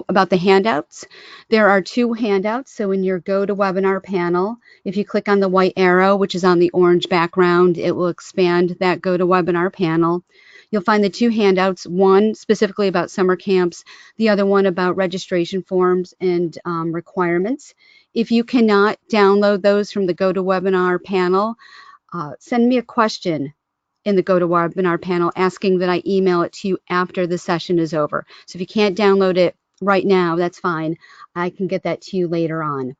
about the handouts. There are 2 handouts. So in your GoToWebinar panel, if you click on the white arrow, which is on the orange background, it will expand that GoToWebinar panel. You'll find the 2 handouts, one specifically about summer camps, the other one about registration forms and requirements. If you cannot download those from the GoToWebinar panel, send me a question in the GoToWebinar panel asking that I email it to you after the session is over. So if you can't download it right now, that's fine. I can get that to you later on.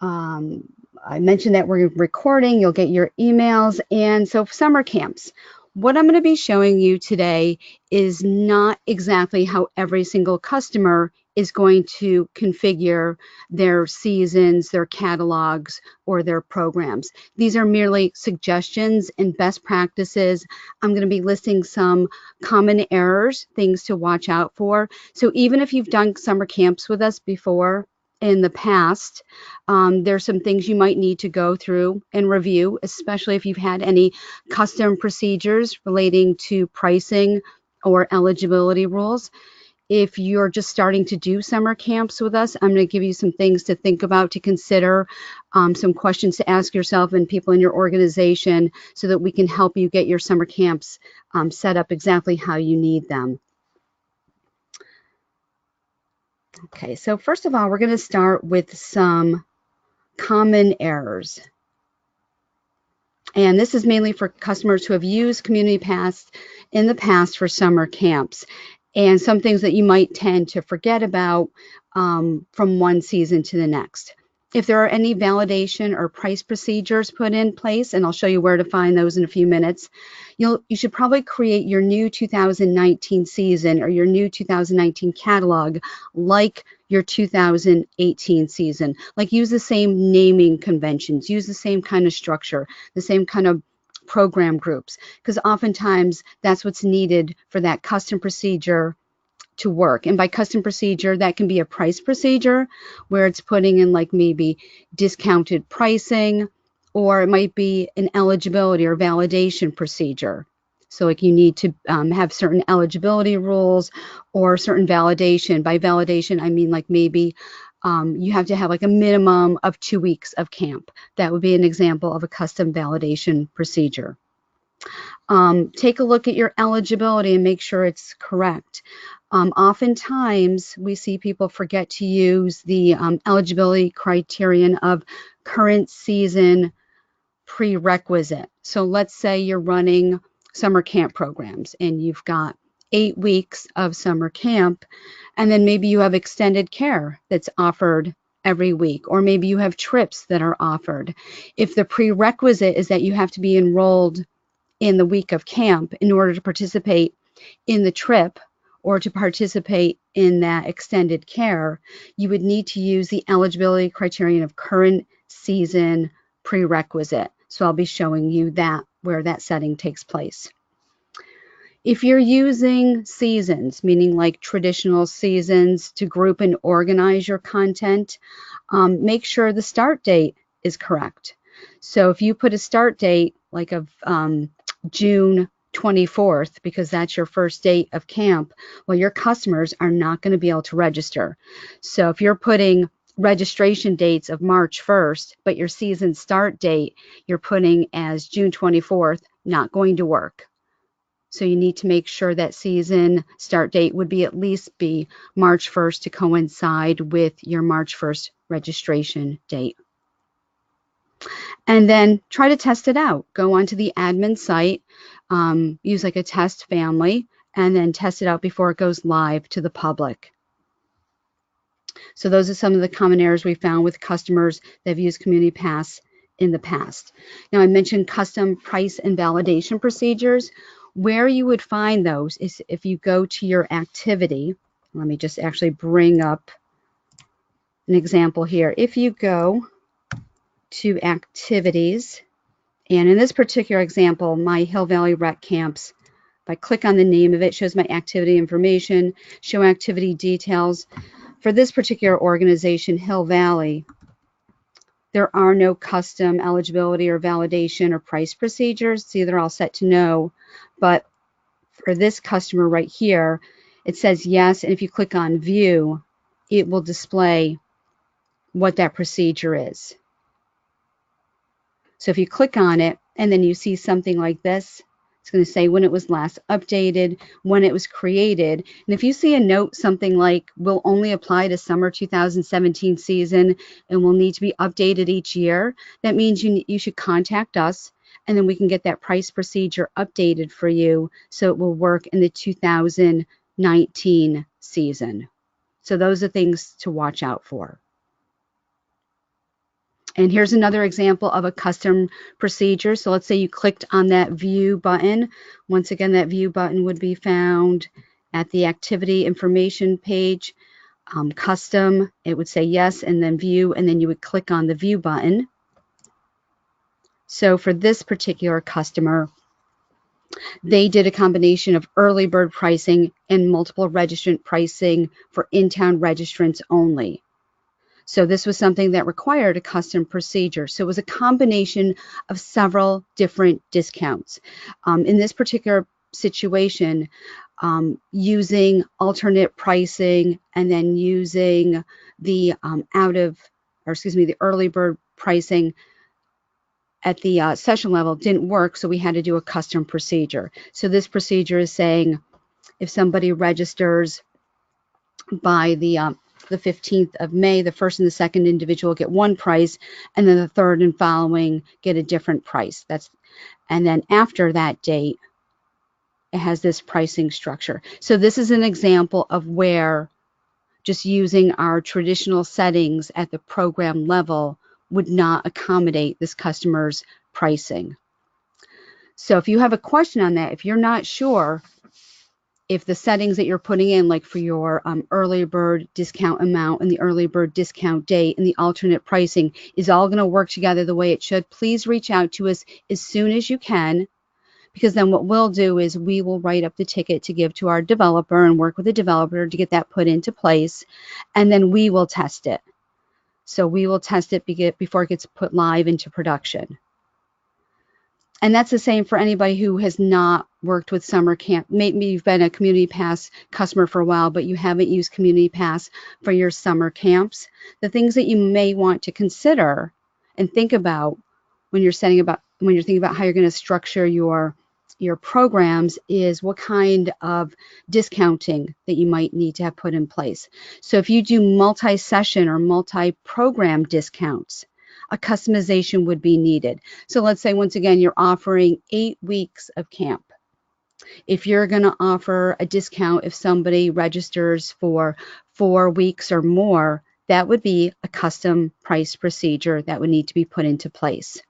I mentioned that we're recording, you'll get your emails. And so summer camps, what I'm going to be showing you today is not exactly how every single customer is going to configure their seasons, their catalogs, or their programs. These are merely suggestions and best practices. I'm going to be listing some common errors, things to watch out for. So even if you've done summer camps with us before, in the past, there's some things you might need to go through and review, especially if you've had any custom procedures relating to pricing or eligibility rules. If you're just starting to do summer camps with us, I'm going to give you some things to think about, to consider, some questions to ask yourself and people in your organization so that we can help you get your summer camps set up exactly how you need them. Okay, so first of all, we're going to start with some common errors. And this is mainly for customers who have used Community Pass in the past for summer camps, and some things that you might tend to forget about from one season to the next. If there are any validation or price procedures put in place, and I'll show you where to find those in a few minutes, you should probably create your new 2019 season or your new 2019 catalog like your 2018 season. Like, use the same naming conventions, use the same kind of structure, the same kind of program groups, because oftentimes that's what's needed for that custom procedure to work. And by custom procedure, that can be a price procedure where it's putting in like maybe discounted pricing, or it might be an eligibility or validation procedure. So like you need to have certain eligibility rules or certain validation. By validation, I mean like maybe you have to have like a minimum of 2 weeks of camp. That would be an example of a custom validation procedure. Take a look at your eligibility and make sure it's correct. Oftentimes, we see people forget to use the eligibility criterion of current season prerequisite. So let's say you're running summer camp programs and you've got 8 weeks of summer camp, and then maybe you have extended care that's offered every week, or maybe you have trips that are offered. If the prerequisite is that you have to be enrolled in the week of camp in order to participate in the trip or to participate in that extended care, you would need to use the eligibility criterion of current season prerequisite. So I'll be showing you that, where that setting takes place. If you're using seasons, meaning like traditional seasons, to group and organize your content, make sure the start date is correct. So if you put a start date like of June 24th, because that's your first date of camp, well, your customers are not going to be able to register. So if you're putting registration dates of March 1st, but your season start date you're putting as June 24th, not going to work. So you need to make sure that season start date would be at least be March 1st to coincide with your March 1st registration date. And then try to test it out. Go onto the admin site, use like a test family, and then test it out before it goes live to the public. So those are some of the common errors we found with customers that have used Community Pass in the past. Now, I mentioned custom price and validation procedures. Where you would find those is if you go to your activity. Let me just actually bring up an example here. If you go to activities, and in this particular example, my Hill Valley Rec Camps, if I click on the name of it, shows my activity information, show activity details. For this particular organization, Hill Valley, there are no custom eligibility or validation or price procedures. See, they're all set to no. But for this customer right here, it says yes, and if you click on view, it will display what that procedure is. So if you click on it and then you see something like this, it's going to say when it was last updated, when it was created. And if you see a note, something like will only apply to summer 2017 season and will need to be updated each year, that means you should contact us, and then we can get that price procedure updated for you so it will work in the 2019 season. So those are things to watch out for. And here's another example of a custom procedure. So let's say you clicked on that view button. Once again, that view button would be found at the activity information page. Custom, it would say yes, and then view, and then you would click on the view button. So for this particular customer, they did a combination of early bird pricing and multiple registrant pricing for in-town registrants only. So this was something that required a custom procedure. So it was a combination of several different discounts. In this particular situation, using alternate pricing and then using the the early bird pricing at the session level didn't work, so we had to do a custom procedure. So this procedure is saying if somebody registers by the 15th of May, the first and the second individual get one price, and then the third and following get a different price. And then after that date, it has this pricing structure. So this is an example of where just using our traditional settings at the program level would not accommodate this customer's pricing. So if you have a question on that, if you're not sure if the settings that you're putting in, like for your early bird discount amount and the early bird discount date and the alternate pricing is all going to work together the way it should, please reach out to us as soon as you can, because then what we'll do is we will write up the ticket to give to our developer and work with the developer to get that put into place, and then we will test it. So we will test it before it gets put live into production. And that's the same for anybody who has not worked with summer camp. Maybe you've been a Community Pass customer for a while, but you haven't used Community Pass for your summer camps. The things that you may want to consider and think about when you're thinking about how you're going to structure your programs is what kind of discounting that you might need to have put in place. So if you do multi-session or multi-program discounts, a customization would be needed. So let's say, once again, you're offering 8 weeks of camp. If you're going to offer a discount if somebody registers for 4 weeks or more, that would be a custom price procedure that would need to be put into place.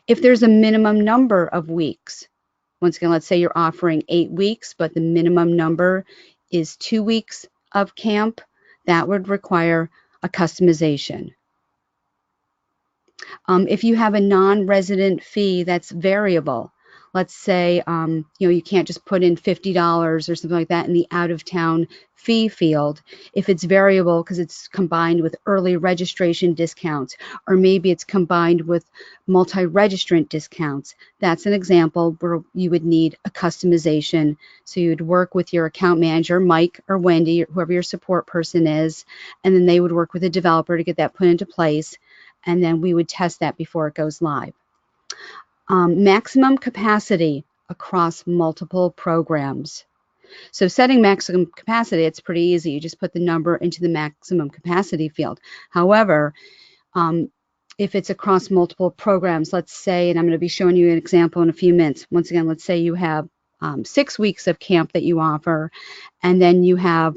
If there's a minimum number of weeks, once again, let's say you're offering 8 weeks, but the minimum number is 2 weeks of camp, that would require a customization. If you have a non-resident fee that's variable, let's say you can't just put in $50 or something like that in the out-of-town fee field. If it's variable because it's combined with early registration discounts, or maybe it's combined with multi-registrant discounts, that's an example where you would need a customization. So you would work with your account manager, Mike or Wendy, or whoever your support person is, and then they would work with a developer to get that put into place, and then we would test that before it goes live. Maximum capacity across multiple programs. So setting maximum capacity, it's pretty easy. You just put the number into the maximum capacity field. However, if it's across multiple programs, let's say, and I'm going to be showing you an example in a few minutes. Once again, let's say you have 6 weeks of camp that you offer, and then you have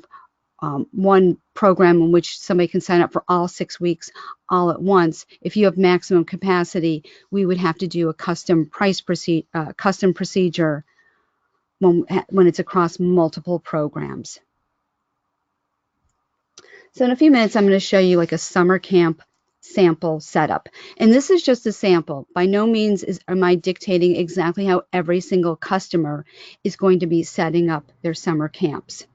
one program in which somebody can sign up for all 6 weeks all at once. If you have maximum capacity, we would have to do a custom procedure when it's across multiple programs. So in a few minutes, I'm going to show you like a summer camp sample setup. And this is just a sample. By no means am I dictating exactly how every single customer is going to be setting up their summer camps.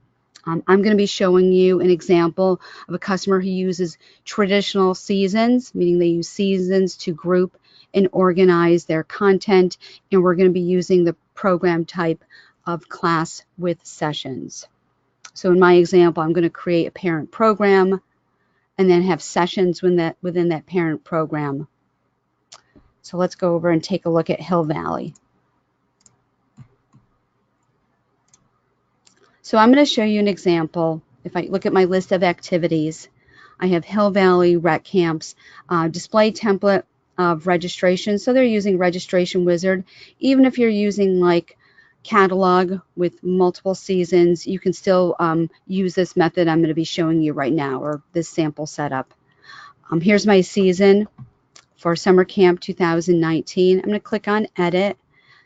I'm going to be showing you an example of a customer who uses traditional seasons, meaning they use seasons to group and organize their content, and we're going to be using the program type of class with sessions. So in my example, I'm going to create a parent program and then have sessions within that parent program. So let's go over and take a look at Hill Valley. So I'm going to show you an example. If I look at my list of activities, I have Hill Valley Rec Camps, display template of registration. So they're using Registration Wizard. Even if you're using like catalog with multiple seasons, you can still use this method I'm going to be showing you right now, or this sample setup. Here's my season for Summer Camp 2019. I'm going to click on Edit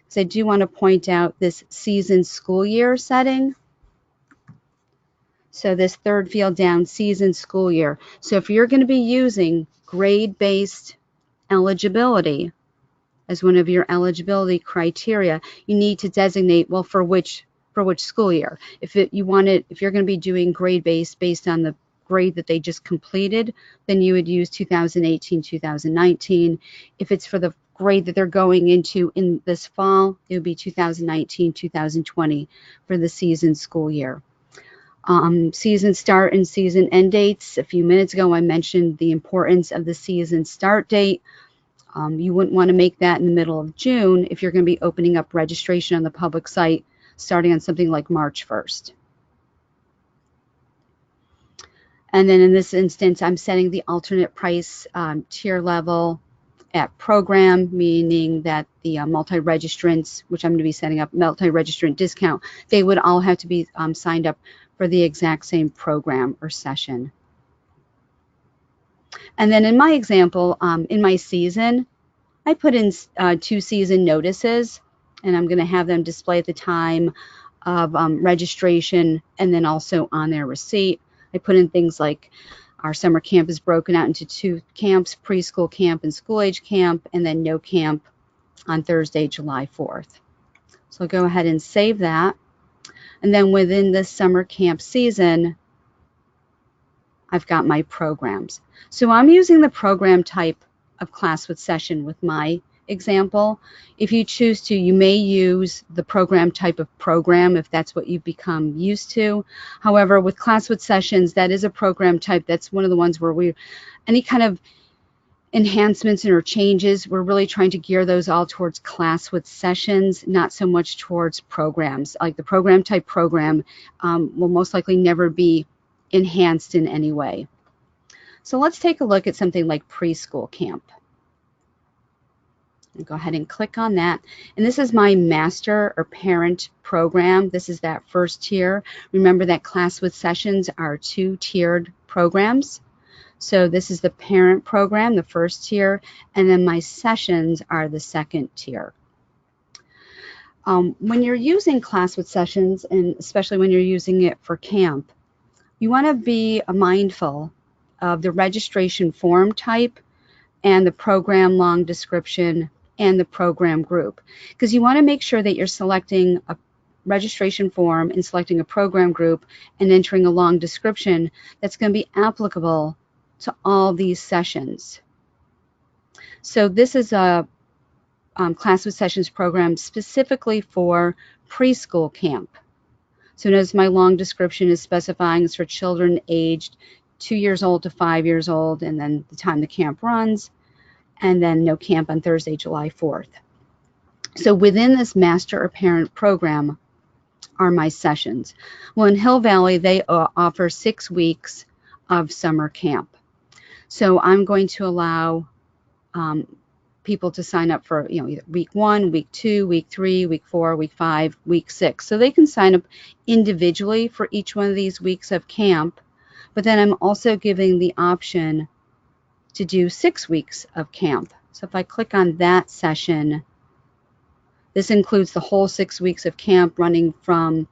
because I do want to point out this season school year setting. So this third field down, season school year. So if you're going to be using grade-based eligibility as one of your eligibility criteria, you need to designate, well, for which school year. If you're going to be doing grade-based based on the grade that they just completed, then you would use 2018, 2019. If it's for the grade that they're going into in this fall, it would be 2019, 2020 for the season school year. Season start and season end dates. A few minutes ago, I mentioned the importance of the season start date. You wouldn't want to make that in the middle of June if you're going to be opening up registration on the public site starting on something like March 1st. And then in this instance, I'm setting the alternate price tier level at program, meaning that the multi-registrants, which I'm going to be setting up multi-registrant discount, they would all have to be signed up for the exact same program or session. And then in my example, in my season, I put in 2 season notices, and I'm going to have them display at the time of registration and then also on their receipt. I put in things like our summer camp is broken out into 2 camps, preschool camp and school age camp, and then no camp on Thursday, July 4th. So I'll go ahead and save that. And then within this summer camp season, I've got my programs. So I'm using the program type of class with session with my example. If you choose to, you may use the program type of program if that's what you've become used to. However, with class with sessions, that is a program type. That's one of the ones where any kind of enhancements or changes, we're really trying to gear those all towards class with sessions, not so much towards programs. Like the program type program will most likely never be enhanced in any way. So let's take a look at something like preschool camp. I'll go ahead and click on that. And this is my master or parent program. This is that first tier. Remember that class with sessions are 2-tiered programs. So this is the parent program, the first tier, and then my sessions are the second tier. When you're using class with sessions, and especially when you're using it for camp, you want to be mindful of the registration form type and the program long description and the program group, because you want to make sure that you're selecting a registration form and selecting a program group and entering a long description that's going to be applicable to all these sessions. So this is a class with sessions program specifically for preschool camp. So notice my long description is specifying it's for children aged 2 years old to 5 years old, and then the time the camp runs, and then no camp on Thursday, July 4th. So within this master or parent program are my sessions. Well, in Hill Valley, they offer 6 weeks of summer camp. So I'm going to allow people to sign up for either week 1, week 2, week 3, week 4, week 5, week 6. So they can sign up individually for each one of these weeks of camp, but then I'm also giving the option to do 6 weeks of camp. So if I click on that session, this includes the whole 6 weeks of camp running from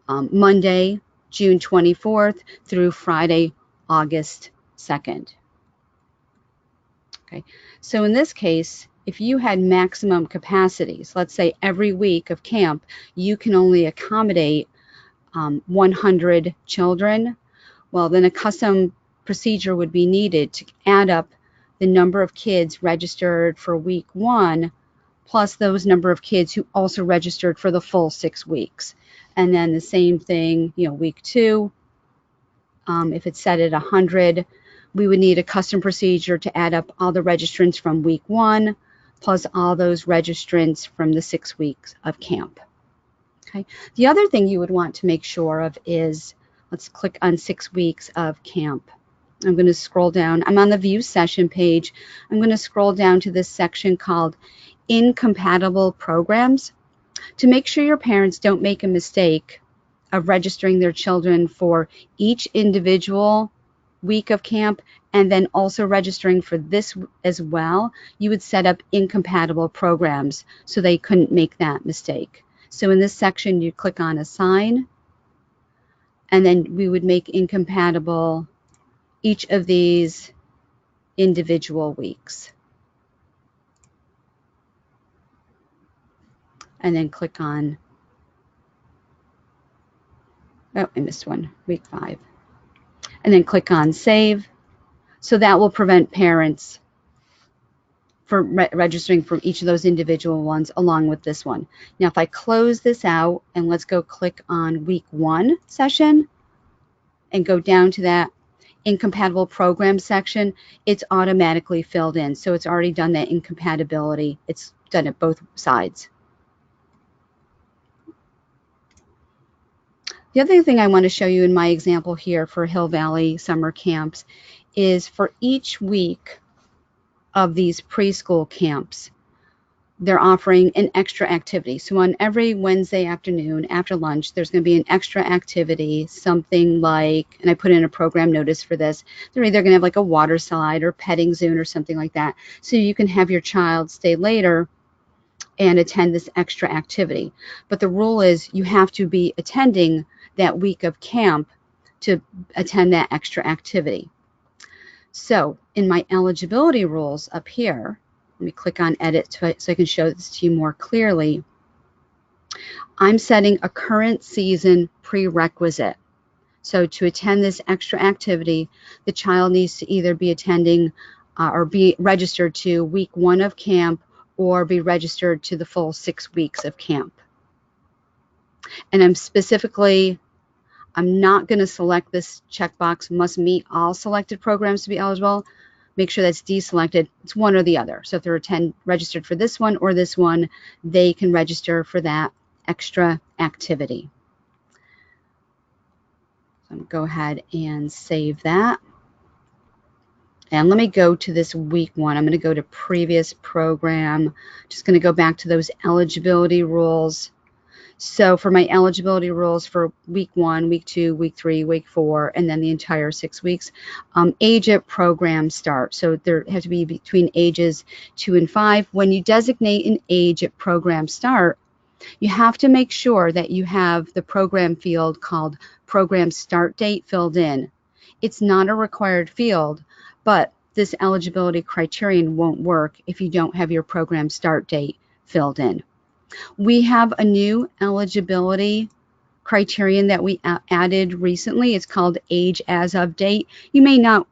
Monday, June 24th through Friday, August 2nd. Okay, so in this case, if you had maximum capacities, let's say every week of camp, you can only accommodate 100 children, well, then a custom procedure would be needed to add up the number of kids registered for week 1 plus those number of kids who also registered for the full 6 weeks. And then the same thing, week 2, if it's set at 100, we would need a custom procedure to add up all the registrants from week 1 plus all those registrants from the 6 weeks of camp. Okay. The other thing you would want to make sure of is, let's click on 6 weeks of camp. I'm going to scroll down. I'm on the View Session page. I'm going to scroll down to this section called Incompatible Programs to make sure your parents don't make a mistake of registering their children for each individual week of camp and then also registering for this as well. You would set up incompatible programs so they couldn't make that mistake. So in this section, you click on Assign, and then we would make incompatible each of these individual weeks. And then click on, oh, I missed one, week 5. And then click on Save. So that will prevent parents from registering for each of those individual ones along with this one. Now, if I close this out and let's go click on week 1 session and go down to that incompatible program section, it's automatically filled in. So it's already done that incompatibility. It's done it both sides. The other thing I want to show you in my example here for Hill Valley summer camps is for each week of these preschool camps, they're offering an extra activity. So on every Wednesday afternoon after lunch, there's going to be an extra activity, something like, and I put in a program notice for this, they're either going to have like a water slide or petting zoo or something like that. So you can have your child stay later and attend this extra activity. But the rule is you have to be attending that week of camp to attend that extra activity. So in my eligibility rules up here, let me click on Edit so I can show this to you more clearly. I'm setting a current season prerequisite. So to attend this extra activity, the child needs to either be attending or be registered to week 1 of camp or be registered to the full 6 weeks of camp. And I'm not going to select this checkbox, must meet all selected programs to be eligible. Make sure that's deselected. It's one or the other. So if they're registered for this one or this one, they can register for that extra activity. So I'm going to go ahead and save that. And let me go to this week 1. I'm going to go to previous program. Just going to go back to those eligibility rules. So for my eligibility rules for week 1, week 2, week 3, week 4, and then the entire 6 weeks, age at program start. So there has to be between ages 2 and 5. When you designate an age at program start, you have to make sure that you have the program field called program start date filled in. It's not a required field, but this eligibility criterion won't work if you don't have your program start date filled in. We have a new eligibility criterion that we added recently. It's called age as of date. You may not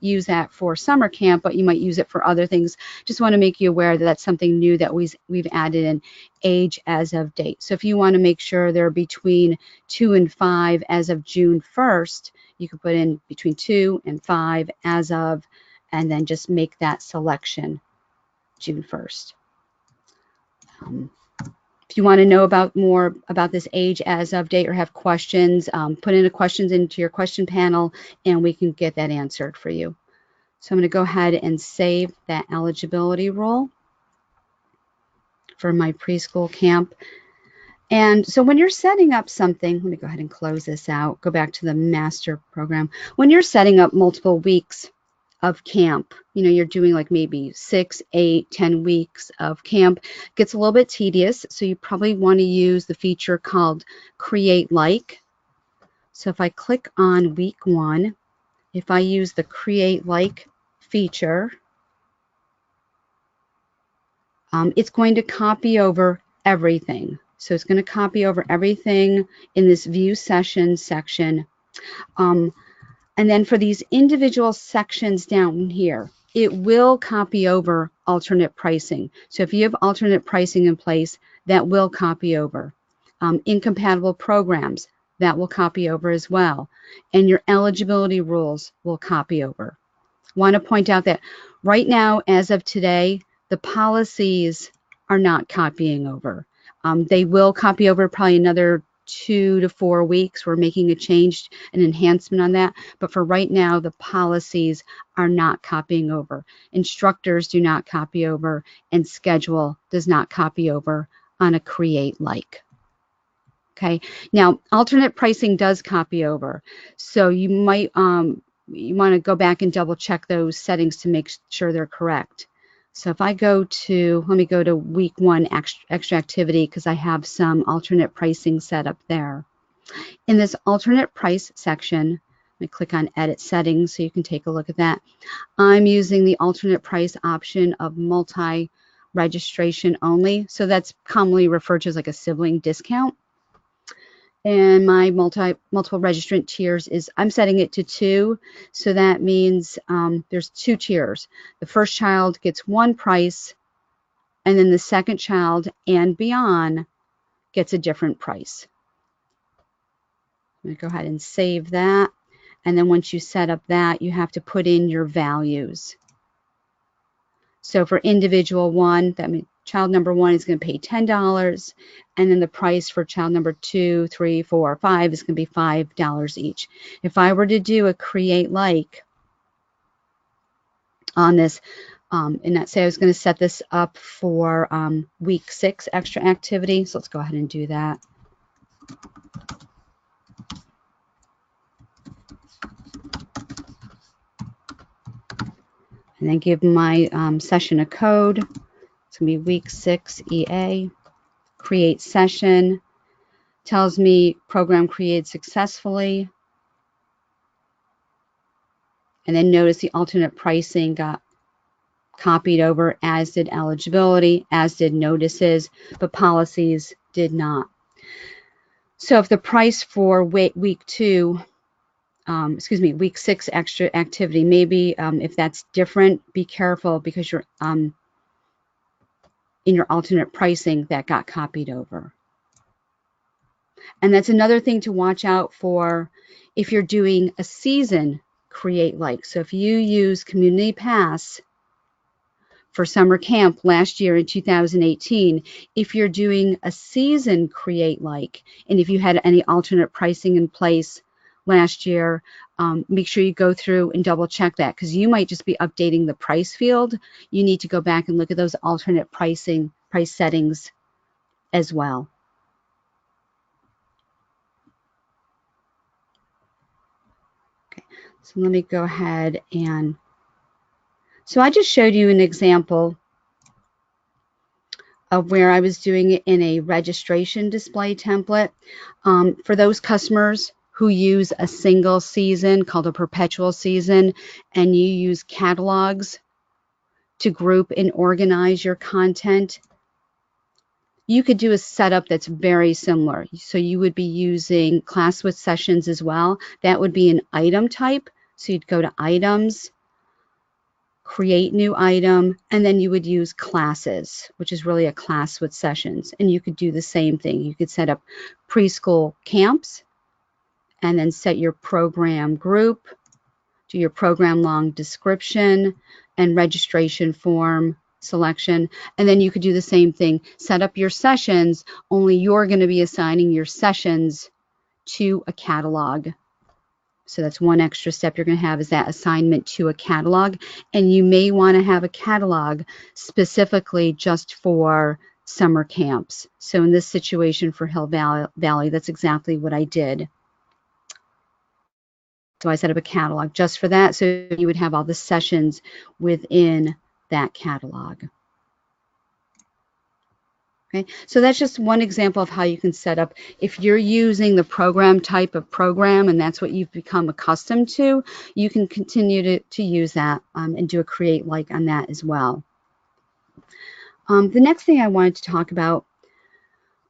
use that for summer camp, but you might use it for other things. Just want to make you aware that that's something new that we've added in, age as of date. So if you want to make sure they're between 2 and 5 as of June 1st, you can put in between 2 and 5 as of, and then just make that selection June 1st. If you want to know more about this age as of date or have questions, put in the questions into your question panel and we can get that answered for you. So I'm going to go ahead and save that eligibility rule for my preschool camp. And so when you're setting up something, let me go ahead and close this out, go back to the master program. When you're setting up multiple weeks of camp, you're doing like maybe 6, 8, 10 weeks of camp, it gets a little bit tedious. So you probably want to use the feature called Create Like. So if I click on week 1, if I use the Create Like feature, it's going to copy over everything. So it's going to copy over everything in this View Session section. And then for these individual sections down here, it will copy over alternate pricing. So if you have alternate pricing in place, that will copy over. Incompatible programs, that will copy over as well. And your eligibility rules will copy over. Want to point out that right now, as of today, the policies are not copying over. They will copy over probably another 2 to 4 weeks. We're making a change, an enhancement on that. But for right now, the policies are not copying over. Instructors do not copy over, and schedule does not copy over on a create like. Okay, now alternate pricing does copy over. So you might you want to go back and double check those settings to make sure they're correct. So if I go to, let me go to week 1 extra activity, because I have some alternate pricing set up there. In this alternate price section, let me click on edit settings so you can take a look at that. I'm using the alternate price option of multi-registration only. So that's commonly referred to as like a sibling discount. And my multiple registrant tiers is, I'm setting it to 2. So that means there's 2 tiers. The first child gets 1 price, and then the second child and beyond gets a different price. I'm going to go ahead and save that. And then once you set up that, you have to put in your values. So for individual 1, that means child number 1 is going to pay $10, and then the price for child number 2, 3, 4, 5 is going to be $5 each. If I were to do a create like on this, and let's say I was going to set this up for week 6 extra activity, so let's go ahead and do that. And then give my session a code. It's going to be week 6 EA. Create session. Tells me program created successfully. And then notice the alternate pricing got copied over, as did eligibility, as did notices, but policies did not. So if the price for week 6 extra activity, maybe if that's different, be careful, because you're in your alternate pricing that got copied over. And that's another thing to watch out for if you're doing a season create like. So if you use Community Pass for summer camp last year in 2018, if you're doing a season create like, and if you had any alternate pricing in place last year, make sure you go through and double check that, because you might just be updating the price field. You need to go back and look at those alternate price settings as well. Okay, so let me go ahead and, so I just showed you an example of where I was doing it in a registration display template. For those customers who use a single season called a perpetual season, and you use catalogs to group and organize your content, you could do a setup that's very similar. So you would be using class with sessions as well. That would be an item type. So you'd go to items, create new item, and then you would use classes, which is really a class with sessions. And you could do the same thing. You could set up preschool camps, and then set your program group, do your program long description and registration form selection. And then you could do the same thing, set up your sessions, only you're going to be assigning your sessions to a catalog. So that's one extra step you're going to have, is that assignment to a catalog. And you may want to have a catalog specifically just for summer camps. So in this situation for Hill Valley, that's exactly what I did. So I set up a catalog just for that, so you would have all the sessions within that catalog. Okay, so that's just one example of how you can set up. If you're using the program type of program and that's what you've become accustomed to, you can continue to use that and do a create like on that as well. The next thing I wanted to talk about,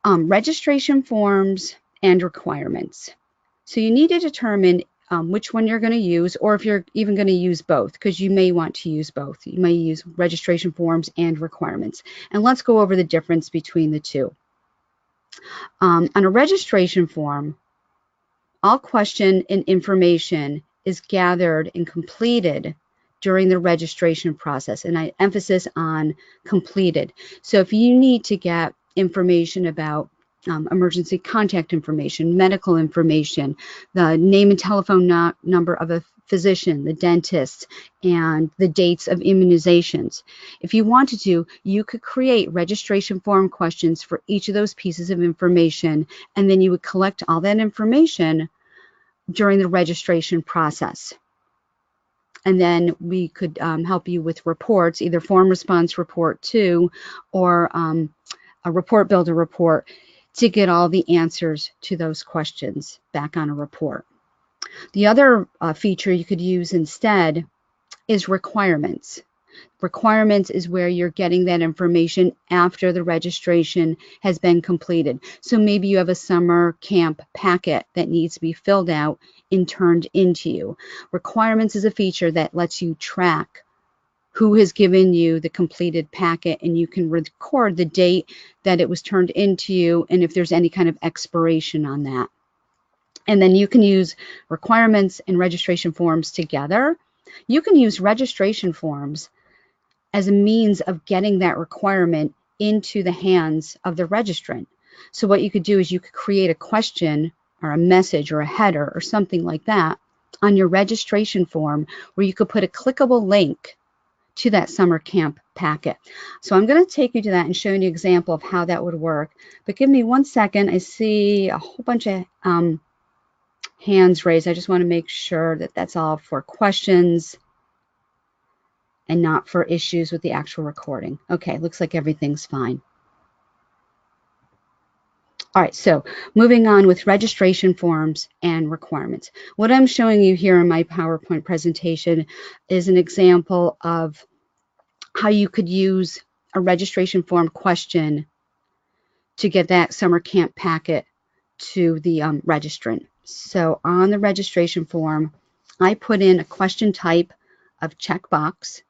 registration forms and requirements. So you need to determine which one you're going to use, or if you're even going to use both, because you may want to use both. You may use registration forms and requirements. And let's go over the difference between the two. On a registration form, all question and information is gathered and completed during the registration process, and I emphasis on completed. So if you need to get information about emergency contact information, medical information, the name and telephone number of a physician, the dentist, and the dates of immunizations. If you wanted to, you could create registration form questions for each of those pieces of information, and then you would collect all that information during the registration process. And then we could help you with reports, either form response report 2 or a report builder report, to get all the answers to those questions back on a report. The other feature you could use instead is requirements. Requirements is where you're getting that information after the registration has been completed. So maybe you have a summer camp packet that needs to be filled out and turned into you. Requirements is a feature that lets you track who has given you the completed packet, and you can record the date that it was turned into you and if there's any kind of expiration on that. And then you can use requirements and registration forms together. You can use registration forms as a means of getting that requirement into the hands of the registrant. So what you could do is you could create a question or a message or a header or something like that on your registration form where you could put a clickable link to that summer camp packet. So I'm going to take you to that and show you an example of how that would work. But give me 1 second. I see a whole bunch of hands raised. I just want to make sure that that's all for questions and not for issues with the actual recording. Okay, looks like everything's fine. All right, so moving on with registration forms and requirements. What I'm showing you here in my PowerPoint presentation is an example of how you could use a registration form question to get that summer camp packet to the registrant. So on the registration form, I put in a question type of checkbox,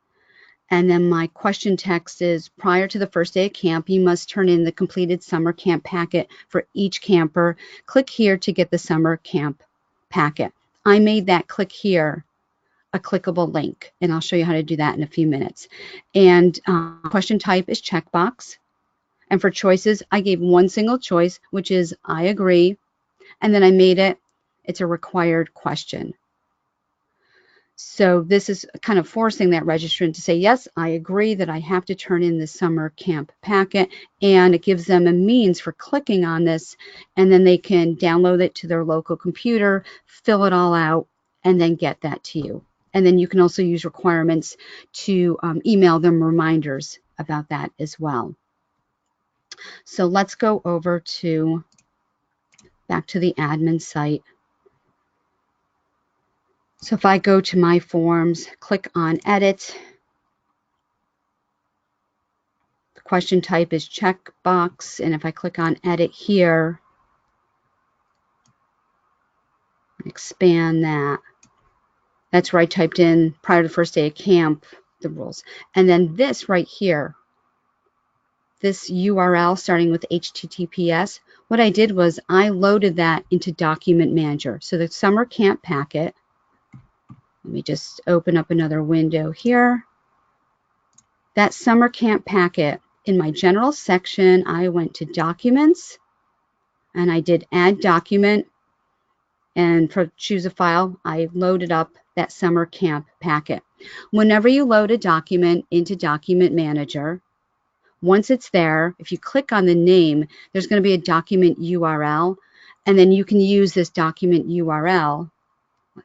and then my question text is, prior to the first day of camp, you must turn in the completed summer camp packet for each camper. Click here to get the summer camp packet. I made that click here a clickable link, and I'll show you how to do that in a few minutes. And question type is checkbox. And for choices, I gave one single choice, which is I agree. And then I made it's a required question. So this is kind of forcing that registrant to say, yes, I agree that I have to turn in the summer camp packet, and it gives them a means for clicking on this, and then they can download it to their local computer, fill it all out, and then get that to you. And then you can also use requirements to email them reminders about that as well. So let's go over to back to the admin site. So if I go to my forms, click on edit, the question type is checkbox, and if I click on edit here, expand that, that's where I typed in prior to the first day of camp, the rules. And then this right here, this URL starting with HTTPS, what I did was I loaded that into Document Manager. So the summer camp packet, let me just open up another window here. That summer camp packet, in my general section, I went to Documents, and I did Add Document, and for Choose a File, I loaded up that summer camp packet. Whenever you load a document into Document Manager, once it's there, if you click on the name, there's going to be a document URL, and then you can use this document URL.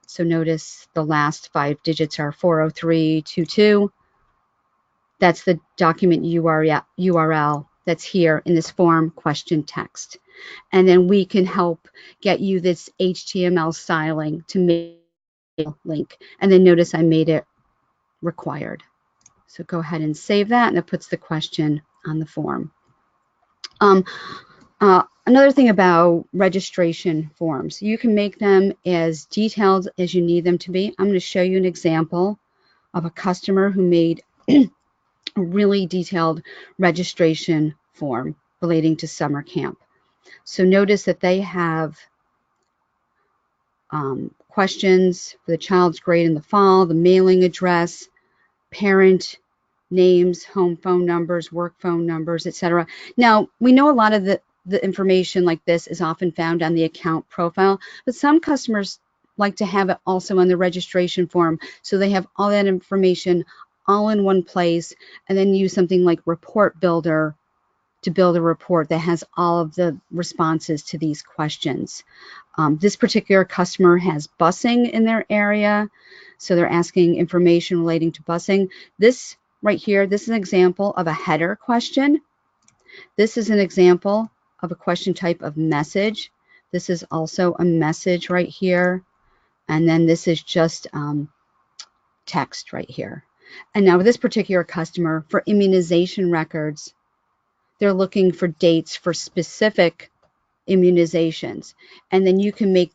So notice the last 5 digits are 40322. That's the document URL that's here in this form question text. And then we can help get you this HTML styling to make a link. And then notice I made it required. So go ahead and save that, and it puts the question on the form. Another thing about registration forms, you can make them as detailed as you need them to be. I'm going to show you an example of a customer who made a really detailed registration form relating to summer camp. So notice that they have questions for the child's grade in the fall, the mailing address, parent names, home phone numbers, work phone numbers, etc. Now, we know a lot of the information like this is often found on the account profile, but some customers like to have it also on the registration form, so they have all that information all in one place, and then use something like Report Builder to build a report that has all of the responses to these questions. This particular customer has busing in their area, so they're asking information relating to busing. This right here, this is an example of a header question. This is an example of a question type of message. This is also a message right here. And then this is just text right here. And now with this particular customer, for immunization records, they're looking for dates for specific immunizations. And then you can make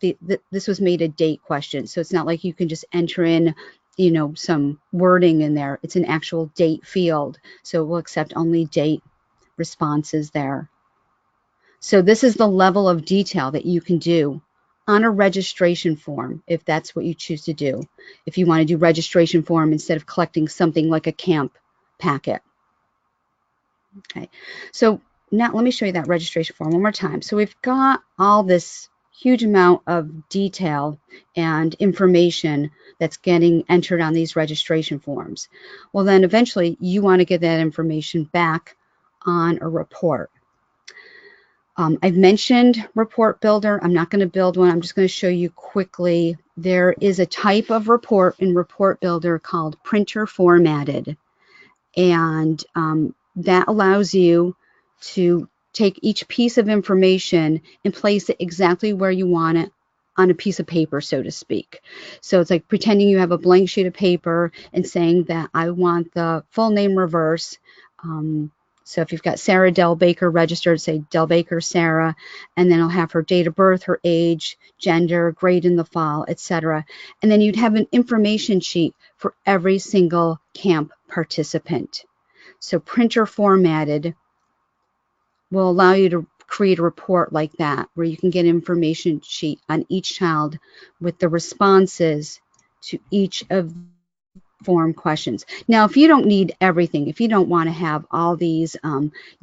this was made a date question. So it's not like you can just enter in, you know, some wording in there. It's an actual date field. So it will accept only date responses there. So this is the level of detail that you can do on a registration form, if that's what you choose to do. If you want to do registration form instead of collecting something like a camp packet. Okay, so now let me show you that registration form one more time. So we've got all this huge amount of detail and information that's getting entered on these registration forms. Well, then eventually you want to get that information back on a report. I've mentioned Report Builder. I'm not going to build one. I'm just going to show you quickly. There is a type of report in Report Builder called printer formatted. And that allows you to take each piece of information and place it exactly where you want it on a piece of paper, so to speak. So it's like pretending you have a blank sheet of paper and saying that I want the full name reverse. So if you've got Sarah Del Baker registered, say Del Baker Sarah, and then I'll have her date of birth, her age, gender, grade in the fall, etc. And then you'd have an information sheet for every single camp participant. So printer formatted will allow you to create a report like that, where you can get information sheet on each child with the responses to each of form questions. Now, if you don't need everything, if you don't want to have all these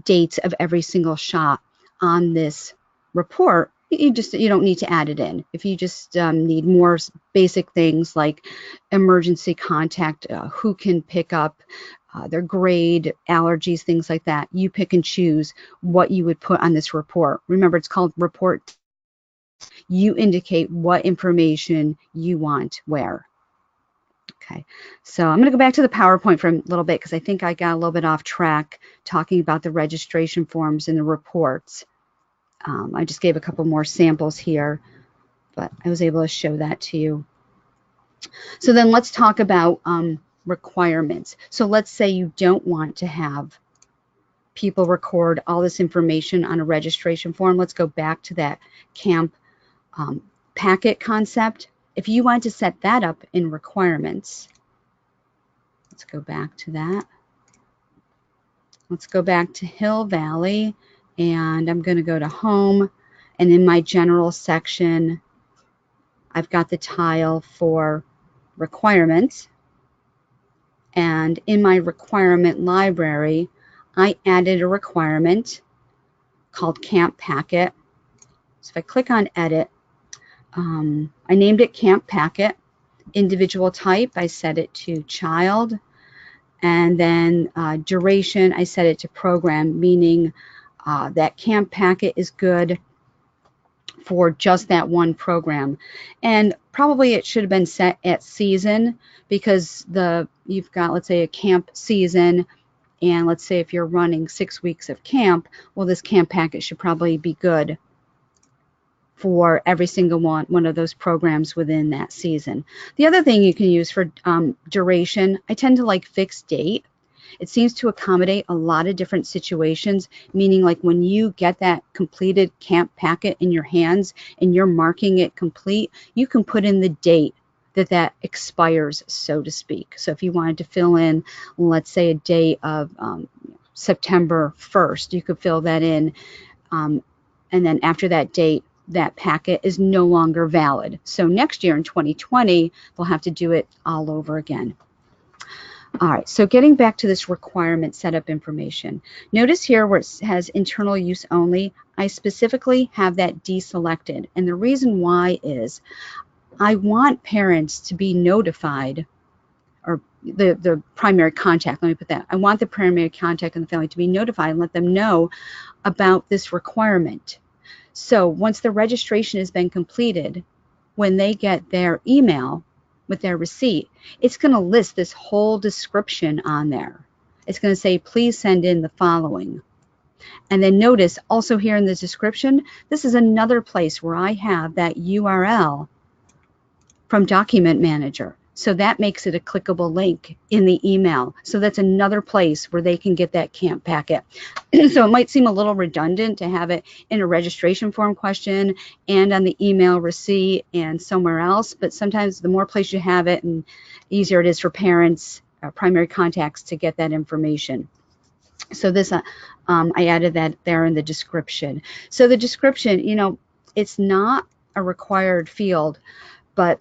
dates of every single shot on this report, you don't need to add it in. If you just need more basic things like emergency contact, who can pick up, their grade, allergies, things like that, you pick and choose what you would put on this report. Remember, it's called report. You indicate what information you want where. Okay, so I'm going to go back to the PowerPoint for a little bit because I think I got a little bit off track talking about the registration forms and the reports. I just gave a couple more samples here, but I was able to show that to you. So then let's talk about requirements. So let's say you don't want to have people record all this information on a registration form. Let's go back to that camp packet concept. If you want to set that up in requirements, let's go back to that. Let's go back to Hill Valley, and I'm going to go to Home, and in my General section, I've got the tile for requirements, and in my requirement library, I added a requirement called Camp Packet. So if I click on Edit, I named it Camp Packet. Individual type, I set it to child. And then duration, I set it to program, meaning that Camp Packet is good for just that one program. And probably it should have been set at season because you've got, let's say, a camp season. And let's say if you're running 6 weeks of camp, well, this Camp Packet should probably be good for every single one of those programs within that season. The other thing you can use for duration, I tend to like fixed date. It seems to accommodate a lot of different situations, meaning like when you get that completed camp packet in your hands and you're marking it complete, you can put in the date that expires, so to speak. So if you wanted to fill in, let's say, a date of September 1st, you could fill that in And then after that date, that packet is no longer valid. So next year in 2020, they'll have to do it all over again. All right, so getting back to this requirement setup information, notice here where it has internal use only, I specifically have that deselected. And the reason why is I want parents to be notified, or the primary contact, let me put that. I want the primary contact in the family to be notified and let them know about this requirement. So once the registration has been completed, when they get their email with their receipt, it's going to list this whole description on there. It's going to say, please send in the following. And then notice also here in the description, this is another place where I have that URL from Document Manager. So that makes it a clickable link in the email. So that's another place where they can get that camp packet. So it might seem a little redundant to have it in a registration form question and on the email receipt and somewhere else, but sometimes the more places you have it, and easier it is for parents, primary contacts, to get that information. So this, I added that there in the description. So the description, you know, it's not a required field, but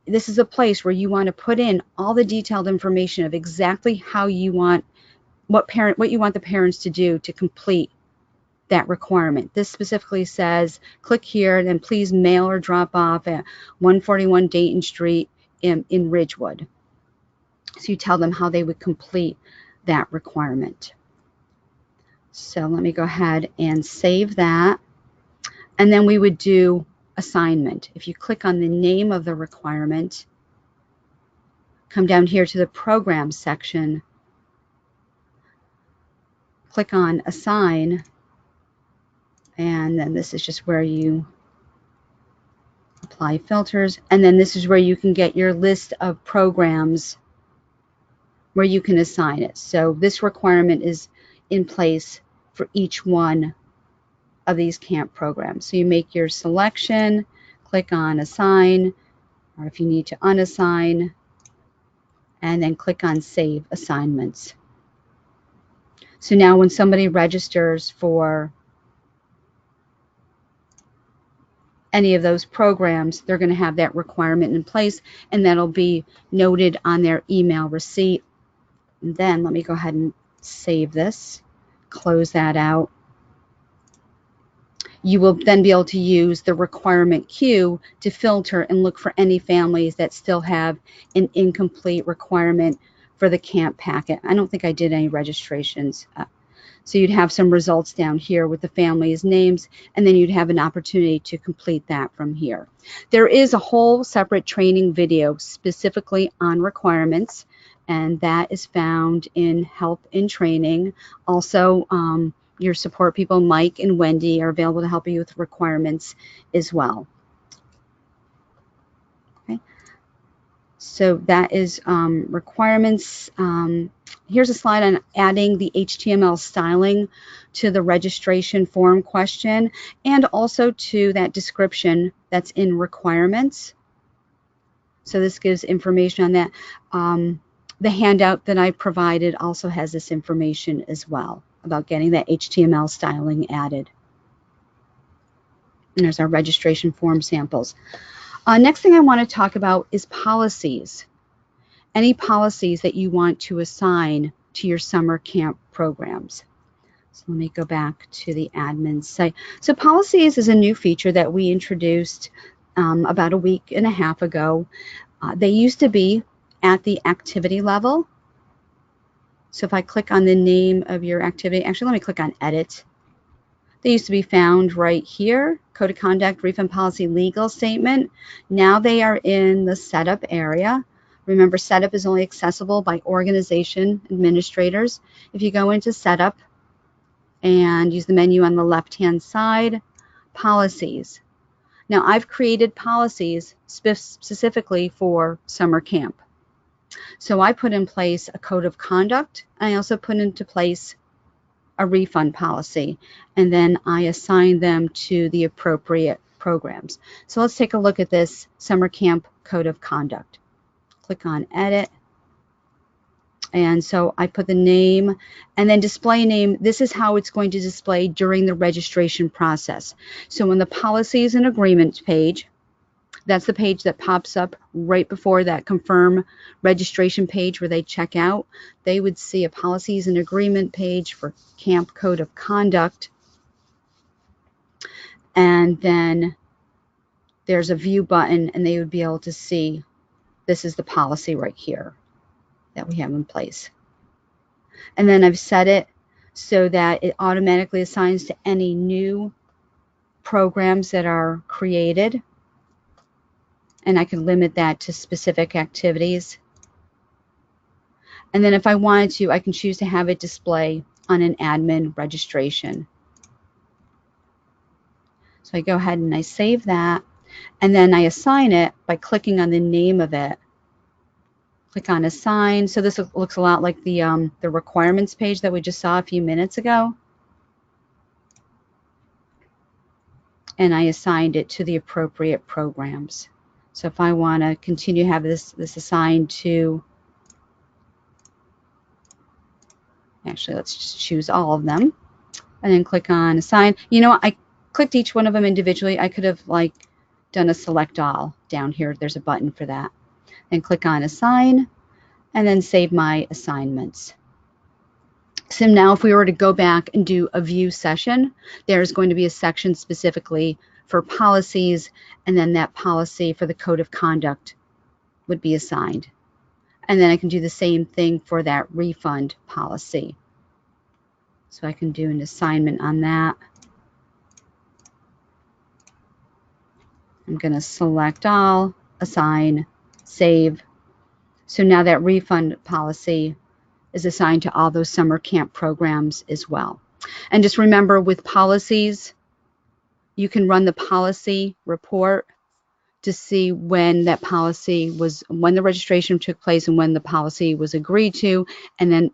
this is a place where you want to put in all the detailed information of exactly how you want, what you want the parents to do to complete that requirement. This specifically says, click here and then please mail or drop off at 141 Dayton Street in Ridgewood. So you tell them how they would complete that requirement. So let me go ahead and save that. And then we would do assignment. If you click on the name of the requirement, come down here to the program section, click on assign, and then this is just where you apply filters, and then this is where you can get your list of programs where you can assign it. So this requirement is in place for each one of these camp programs. So you make your selection, click on assign, or if you need to unassign, and then click on save assignments. So now when somebody registers for any of those programs, they're going to have that requirement in place, and that'll be noted on their email receipt. And then let me go ahead and save this, close that out. You will then be able to use the requirement queue to filter and look for any families that still have an incomplete requirement for the camp packet. I don't think I did any registrations. So you'd have some results down here with the families' names, and then you'd have an opportunity to complete that from here. There is a whole separate training video specifically on requirements, and that is found in Help in Training. Also, your support people, Mike and Wendy, are available to help you with requirements as well. Okay. So that is requirements. Here's a slide on adding the HTML styling to the registration form question and also to that description that's in requirements. So this gives information on that. The handout that I provided also has this information as well about getting that HTML styling added. And there's our registration form samples. Next thing I want to talk about is policies. Any policies that you want to assign to your summer camp programs. So let me go back to the admin site. So policies is a new feature that we introduced about a week and a half ago. They used to be at the activity level. So if I click on the name of your activity, actually let me click on edit. They used to be found right here, Code of Conduct, Refund Policy, Legal Statement. Now they are in the setup area. Remember, setup is only accessible by organization administrators. If you go into setup and use the menu on the left-hand side, policies. Now I've created policies specifically for summer camp. So I put in place a code of conduct. I also put into place a refund policy, and then I assign them to the appropriate programs. So let's take a look at this summer camp code of conduct. Click on edit, And so I put the name and then display name. This is how it's going to display during the registration process. So when the policies and agreements page, that's the page that pops up right before that confirm registration page where they check out, they would see a policies and agreement page for Camp Code of Conduct. And then there's a view button, and they would be able to see this is the policy right here that we have in place. And then I've set it so that it automatically assigns to any new programs that are created. And I can limit that to specific activities. And then if I wanted to, I can choose to have it display on an admin registration. So I go ahead and I save that. And then I assign it by clicking on the name of it. Click on Assign. So this looks a lot like the requirements page that we just saw a few minutes ago. And I assigned it to the appropriate programs. So if I want to continue to have this assigned to, actually let's just choose all of them and then click on Assign. You know, I clicked each one of them individually. I could have like done a select all down here. There's a button for that. Then click on Assign and then save my assignments. So now if we were to go back and do a view session, there's going to be a section specifically for policies, and then that policy for the code of conduct would be assigned. And then I can do the same thing for that refund policy. So I can do an assignment on that. I'm going to select all, assign, save. So now that refund policy is assigned to all those summer camp programs as well. And just remember, with policies, you can run the policy report to see when that policy was, when the registration took place and when the policy was agreed to, and then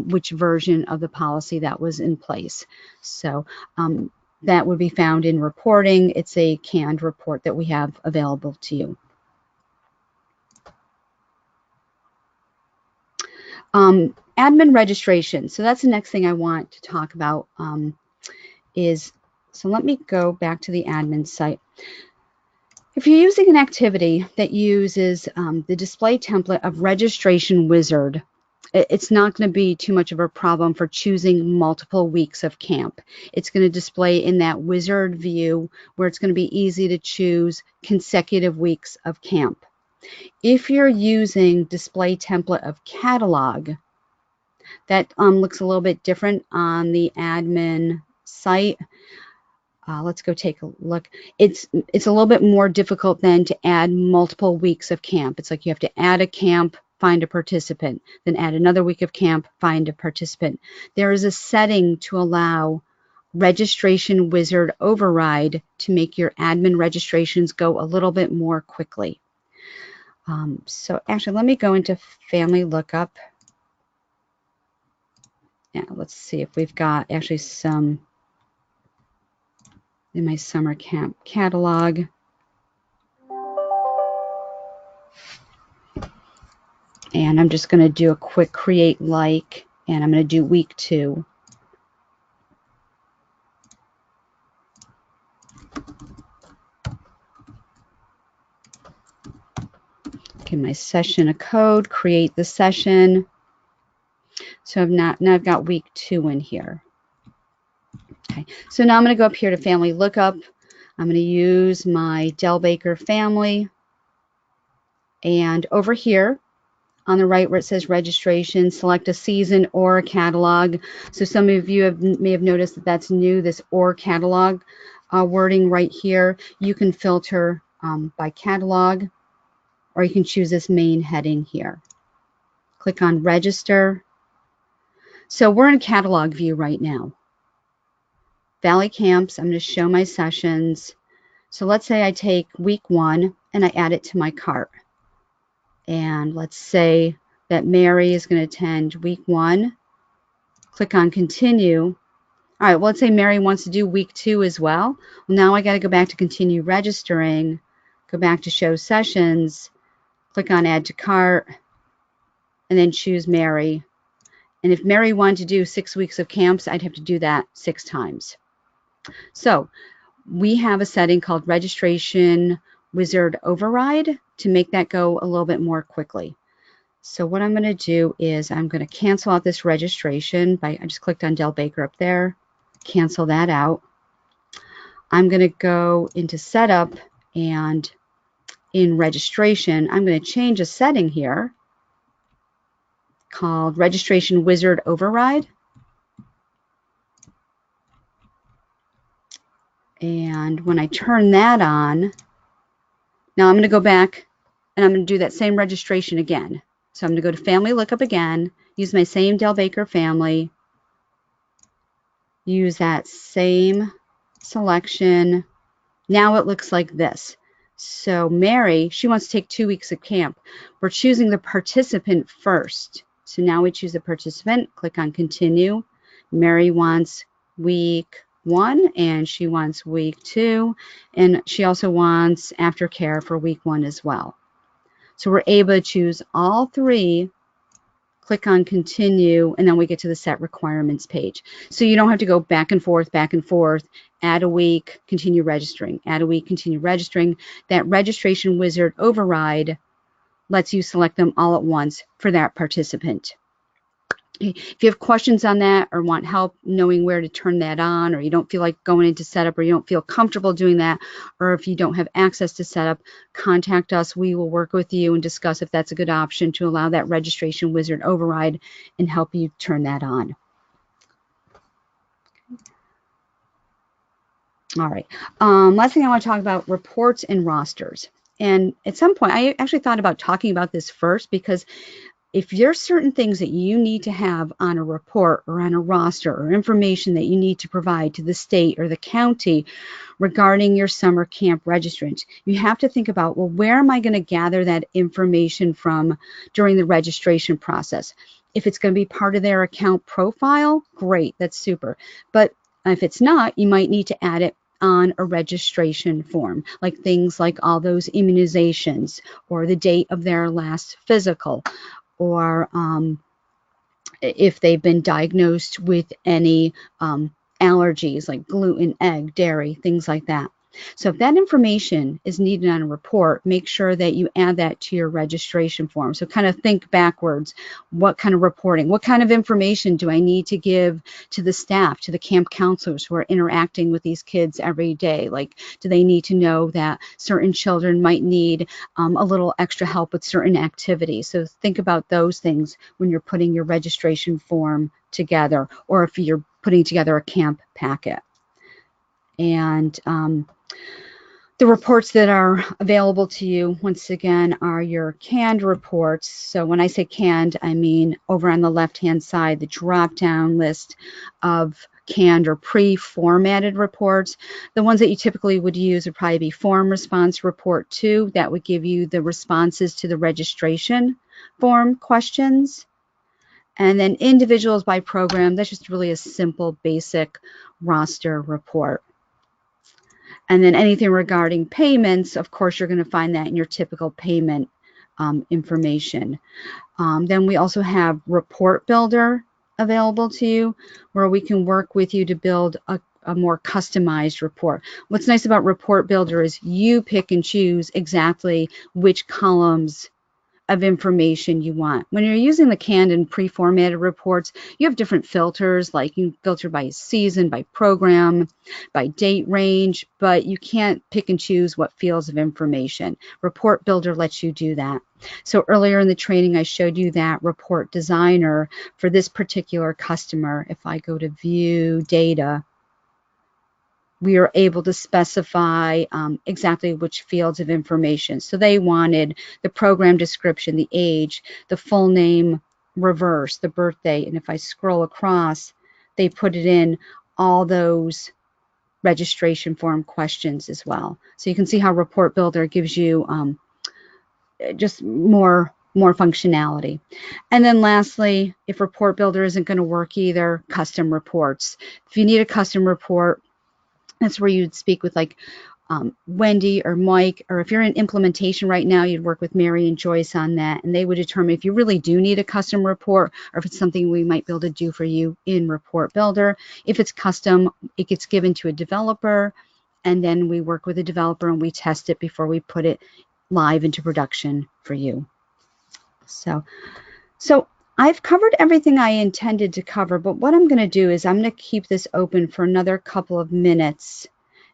which version of the policy that was in place. So that would be found in reporting. It's a canned report that we have available to you. Admin registration. So that's the next thing I want to talk about so let me go back to the admin site. If you're using an activity that uses the display template of Registration Wizard, it's not going to be too much of a problem for choosing multiple weeks of camp. It's going to display in that wizard view where it's going to be easy to choose consecutive weeks of camp. If you're using display template of catalog, that looks a little bit different on the admin site. Let's go take a look. It's a little bit more difficult then to add multiple weeks of camp. It's like you have to add a camp, find a participant, then add another week of camp, find a participant. There is a setting to allow Registration Wizard override to make your admin registrations go a little bit more quickly. So actually, let me go into Family Lookup. Yeah, let's see if we've got actually some in my summer camp catalog. And I'm just going to do a quick create like, and I'm going to do week 2. Give my session a code, create the session. So now I've got week 2 in here. Okay, so now I'm going to go up here to Family Lookup. I'm going to use my Del Baker family. And over here on the right where it says registration, select a season or a catalog. So some of you may have noticed that that's new, this or catalog wording right here. You can filter by catalog, or you can choose this main heading here. Click on register. So we're in catalog view right now. Valley Camps, I'm going to show my sessions. So let's say I take week 1 and I add it to my cart. And let's say that Mary is going to attend week 1. Click on continue. All right, well, let's say Mary wants to do week 2 as well. Well, now I got to go back to continue registering, go back to show sessions, click on add to cart, and then choose Mary. And if Mary wanted to do 6 weeks of camps, I'd have to do that 6 times. So we have a setting called Registration Wizard Override to make that go a little bit more quickly. So what I'm going to do is I'm going to cancel out this registration I just clicked on Del Baker up there, cancel that out. I'm going to go into setup, and in registration, I'm going to change a setting here called Registration Wizard Override. And when I turn that on, now I'm going to go back and I'm going to do that same registration again. So I'm going to go to Family Lookup again, use my same Del Baker family, use that same selection. Now it looks like this. So Mary, she wants to take 2 weeks of camp. We're choosing the participant first. So now we choose the participant, click on Continue. Mary wants week 1 and she wants week 2, and she also wants aftercare for week 1 as well. So we're able to choose all 3, click on Continue, and then we get to the Set Requirements page. So you don't have to go back and forth, add a week, continue registering, add a week, continue registering. That Registration Wizard Override lets you select them all at once for that participant. If you have questions on that or want help knowing where to turn that on, or you don't feel like going into setup, or you don't feel comfortable doing that, or if you don't have access to setup, contact us. We will work with you and discuss if that's a good option to allow that Registration Wizard Override and help you turn that on. All right. Last thing I want to talk about, reports and rosters. And at some point, I actually thought about talking about this first, because if there's certain things that you need to have on a report or on a roster, or information that you need to provide to the state or the county regarding your summer camp registrant, you have to think about, well, where am I going to gather that information from during the registration process? If it's going to be part of their account profile, great, that's super. But if it's not, you might need to add it on a registration form, like things like all those immunizations, or the date of their last physical, or if they've been diagnosed with any allergies like gluten, egg, dairy, things like that. So if that information is needed on a report, make sure that you add that to your registration form. So kind of think backwards. What kind of reporting, what kind of information do I need to give to the staff, to the camp counselors who are interacting with these kids every day? Like, do they need to know that certain children might need a little extra help with certain activities? So think about those things when you're putting your registration form together, or if you're putting together a camp packet. And the reports that are available to you, once again, are your canned reports. So when I say canned, I mean over on the left-hand side, the drop-down list of canned or pre-formatted reports. The ones that you typically would use would probably be Form Response Report 2. That would give you the responses to the registration form questions. And then Individuals by Program, that's just really a simple, basic roster report. And then anything regarding payments, of course, you're going to find that in your typical payment information. Then we also have Report Builder available to you, where we can work with you to build a more customized report. What's nice about Report Builder is you pick and choose exactly which columns of information you want. When you're using the canned and pre-formatted reports, you have different filters, like you filter by season, by program, by date range, but you can't pick and choose what fields of information. Report Builder lets you do that. So earlier in the training, I showed you that Report Designer for this particular customer. If I go to View Data, we are able to specify exactly which fields of information. So they wanted the program description, the age, the full name, reverse, the birthday. And if I scroll across, they put it in all those registration form questions as well. So you can see how Report Builder gives you just more functionality. And then lastly, if Report Builder isn't going to work either, custom reports. If you need a custom report, that's where you'd speak with like Wendy or Mike, or if you're in implementation right now, you'd work with Mary and Joyce on that, and they would determine if you really do need a custom report or if it's something we might be able to do for you in Report Builder. If it's custom, it gets given to a developer, and then we work with a developer and we test it before we put it live into production for you. So I've covered everything I intended to cover, but what I'm going to do is I'm going to keep this open for another couple of minutes.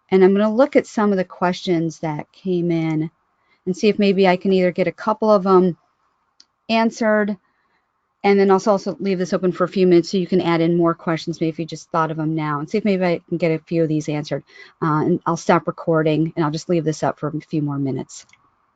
And I'm going to look at some of the questions that came in and see if maybe I can either get a couple of them answered, and then also leave this open for a few minutes so you can add in more questions, maybe if you just thought of them now, and see if maybe I can get a few of these answered. And I'll stop recording, and I'll just leave this up for a few more minutes.